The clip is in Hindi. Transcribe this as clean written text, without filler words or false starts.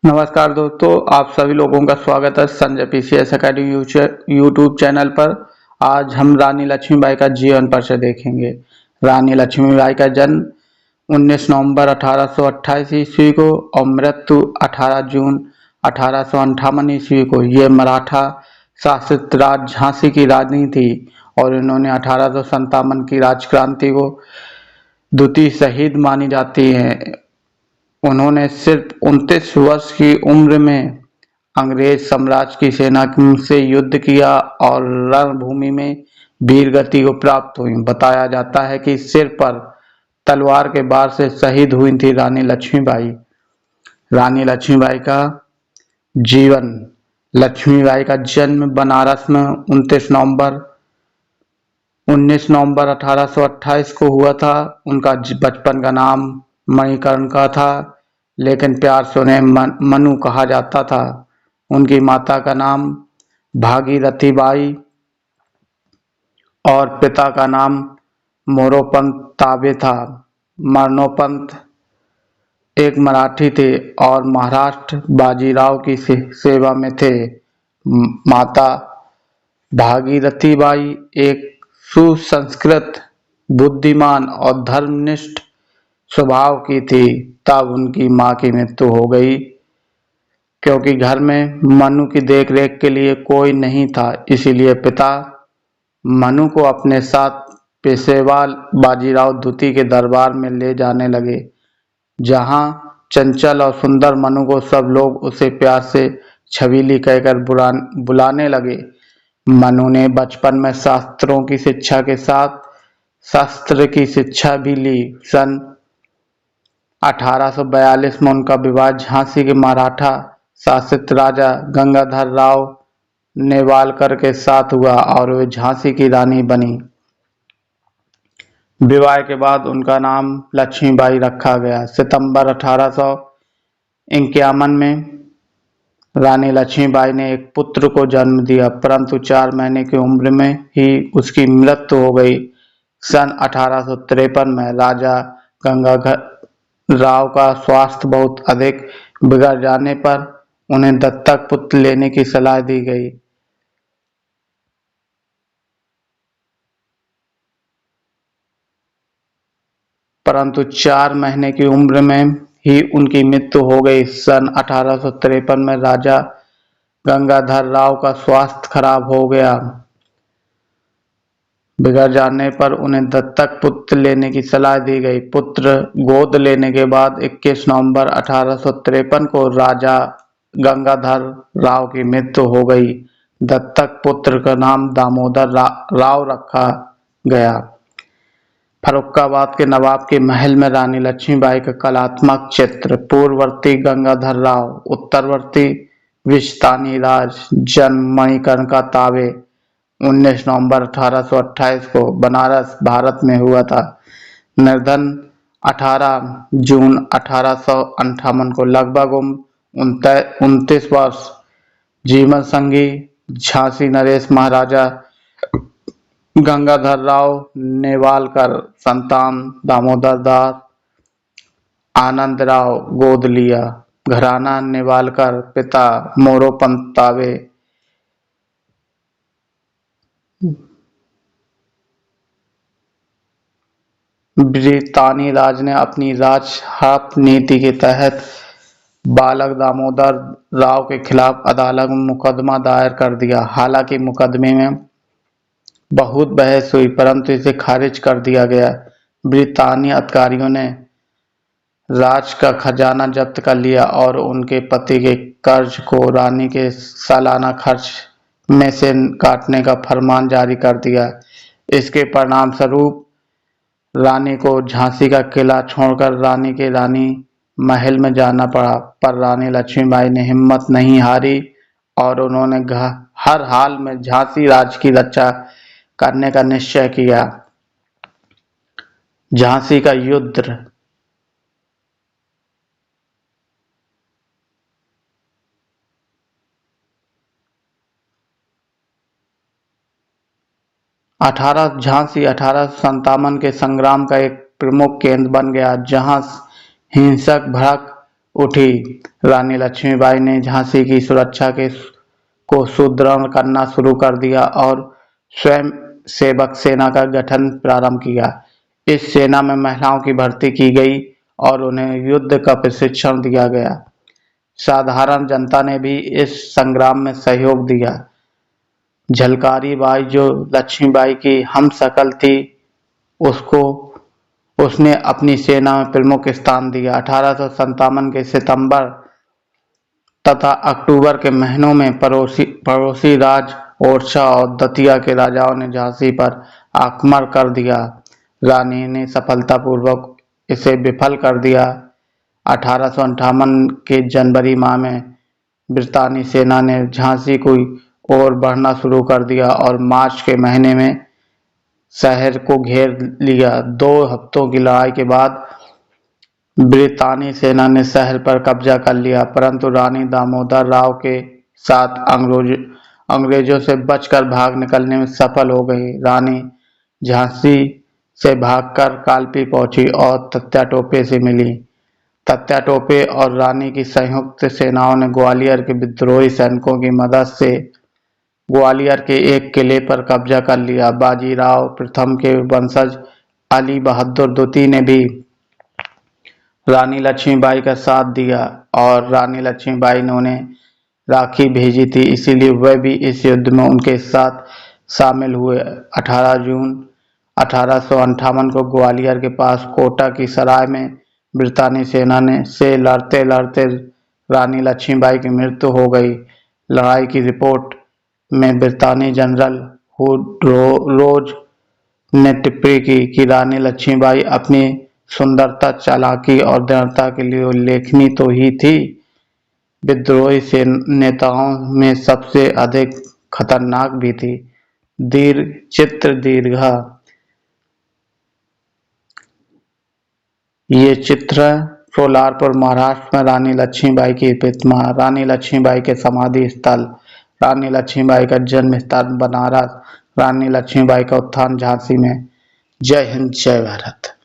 नमस्कार दोस्तों, आप सभी लोगों का स्वागत है Sanjay PCS academy YouTube channel पर। आज हम रानी लक्ष्मीबाई का जीवन परिचय देखेंगे। रानी लक्ष्मीबाई का जन्म 19 नवंबर 1828 ईस्वी को और मृत्यु 18 जून 1858 ईस्वी को। ये मराठा शासित राज झांसी की रानी थी और इन्होंने 1857 की राजक्रांति को द्वितीय शहीद मानी जाती है। उन्होंने सिर्फ 29 वर्ष की उम्र में अंग्रेज साम्राज्य की सेना से युद्ध किया और रणभूमि में वीर गति को प्राप्त हुई। बताया जाता है कि सिर पर तलवार के वार से शहीद हुई थी रानी लक्ष्मीबाई। रानी लक्ष्मीबाई का जीवन। लक्ष्मीबाई का जन्म बनारस में 19 नवंबर 1828 को हुआ था। उनका बचपन का नाम मणिकर्ण का था, लेकिन प्यार से उन्हें मनु कहा जाता था। उनकी माता का नाम भागीरथी बाई और पिता का नाम मोरोपंत ताबे था। मरणोपंत एक मराठी थे और महाराष्ट्र बाजीराव की सेवा में थे। माता भागीरथी बाई एक सुसंस्कृत, बुद्धिमान और धर्मनिष्ठ स्वभाव की थी। तब उनकी मां की मृत्यु हो गई क्योंकि घर में मनु की देखरेख के लिए कोई नहीं था। इसीलिए पिता मनु को अपने साथ पेशेवार बाजीराव द्वितीय के दरबार में ले जाने लगे, जहां चंचल और सुंदर मनु को सब लोग उसे प्यार से छबीली कहकर बुलाने लगे। मनु ने बचपन में शास्त्रों की शिक्षा के साथ शस्त्र की शिक्षा भी ली। सन 1842 में उनका विवाह झांसी के मराठा शासित राजा गंगाधर राव नेवालकर के साथ हुआ और वे झांसी की रानी बनी। विवाह के बाद उनका नाम लक्ष्मीबाई रखा गया। सितंबर 1851 में रानी लक्ष्मीबाई ने एक पुत्र को जन्म दिया, परंतु 4 महीने की उम्र में ही उसकी मृत्यु हो गई। सन 1853 में राजा गंगाधर राव का स्वास्थ्य बहुत अधिक बिगड़ जाने पर उन्हें दत्तक पुत्र लेने की सलाह दी गई। परंतु 4 महीने की उम्र में ही उनकी मृत्यु हो गई। सन 1853 में राजा गंगाधर राव का स्वास्थ्य खराब हो गया। बिगड़ जाने पर उन्हें दत्तक पुत्र लेने की सलाह दी गई। पुत्र गोद लेने के बाद 21 नवंबर 1853 को राजा गंगाधर राव की मृत्यु हो गई। दत्तक पुत्र का नाम दामोदर राव रखा गया। फर्रुखाबाद के नवाब के महल में रानी लक्ष्मीबाई का कलात्मक चित्र। पूर्ववर्ती गंगाधर राव, उत्तरवर्ती विस्तानी राज। जन्म मणिकर्ण का ताबे 19 नवंबर 1828 को बनारस, भारत में हुआ था। निर्धन 18 जून 1858 को। लगभग 29 वर्ष। जीवन संगी झांसी नरेश महाराजा गंगाधर राव नेवालकर। संतान दामोदर दास, आनंद राव गोद लिया। घराना नेवालकर। पिता मोरोपंत ताबे। ब्रितानी राज ने अपनी राज हड़प नीति के तहत बालक दामोदर राव के खिलाफ अदालत में मुकदमा दायर कर दिया। हालांकि मुकदमे में बहुत बहस हुई, परंतु इसे खारिज कर दिया गया। ब्रितानी अधिकारियों ने राज का खजाना जब्त कर लिया और उनके पति के कर्ज को रानी के सालाना खर्च में से काटने का फरमान जारी कर दिया। इसके परिणाम स्वरूप रानी को झांसी का किला छोड़कर रानी के रानी महल में जाना पड़ा, पर रानी लक्ष्मीबाई ने हिम्मत नहीं हारी और उन्होंने हर हाल में झांसी राज्य की रक्षा करने का निश्चय किया। झांसी का युद्ध। 18 झांसी 1857 के संग्राम का एक प्रमुख केंद्र बन गया, जहां हिंसक भड़क उठी। रानी लक्ष्मीबाई ने झांसी की सुरक्षा को सुदृढ़ करना शुरू कर दिया और स्वयं सेवक सेना का गठन प्रारंभ किया। इस सेना में महिलाओं की भर्ती की गई और उन्हें युद्ध का प्रशिक्षण दिया गया। साधारण जनता ने भी इस संग्राम में सहयोग दिया। झलकारी बाई, जो लक्ष्मीबाई की हमशक्ल थी, उसने अपनी सेना में प्रमुख स्थान दिया। 1857 के सितंबर तथा अक्टूबर के महीनों में पड़ोसी राज्य ओरछा और दतिया के राजाओं ने झांसी पर आक्रमण कर दिया। रानी ने सफलतापूर्वक इसे विफल कर दिया। 1858 के जनवरी माह में ब्रितानी सेना ने झांसी की ओर बढ़ना शुरू कर दिया और मार्च के महीने में शहर को घेर लिया। 2 हफ्तों की लड़ाई के बाद ब्रितानी सेना ने शहर पर कब्जा कर लिया, परंतु रानी दामोदर राव के साथ अंग्रेजों से बचकर भाग निकलने में सफल हो गई। रानी झांसी से भागकर कालपी पहुंची और तात्या टोपे से मिली। तात्या टोपे और रानी की संयुक्त सेनाओं ने ग्वालियर के विद्रोही सैनिकों की मदद से ग्वालियर के एक किले पर कब्जा कर लिया। बाजीराव प्रथम के वंशज अली बहादुर द्वितीय ने भी रानी लक्ष्मीबाई का साथ दिया और रानी लक्ष्मीबाई ने उन्हें राखी भेजी थी, इसीलिए वह भी इस युद्ध में उनके साथ शामिल हुए। 18 जून 1858 को ग्वालियर के पास कोटा की सराय में ब्रितानी सेना से लड़ते लड़ते रानी लक्ष्मीबाई की मृत्यु हो गई। लड़ाई की रिपोर्ट में ब्रितानी जनरल वुडरोज ने टिप्पणी की कि रानी लक्ष्मीबाई अपनी सुंदरता, चालाकी और दृढ़ता के लिए उल्लेखनीय तो ही थी, विद्रोही नेताओं में सबसे अधिक खतरनाक भी थी। चित्र दीर्घा। ये चित्र सोलारपुर महाराष्ट्र में रानी लक्ष्मीबाई की प्रतिमा, रानी लक्ष्मीबाई के समाधि स्थल, रानी लक्ष्मीबाई का जन्म स्थान बनारस, रानी लक्ष्मीबाई का उत्थान झांसी में। जय हिंद, जय भारत।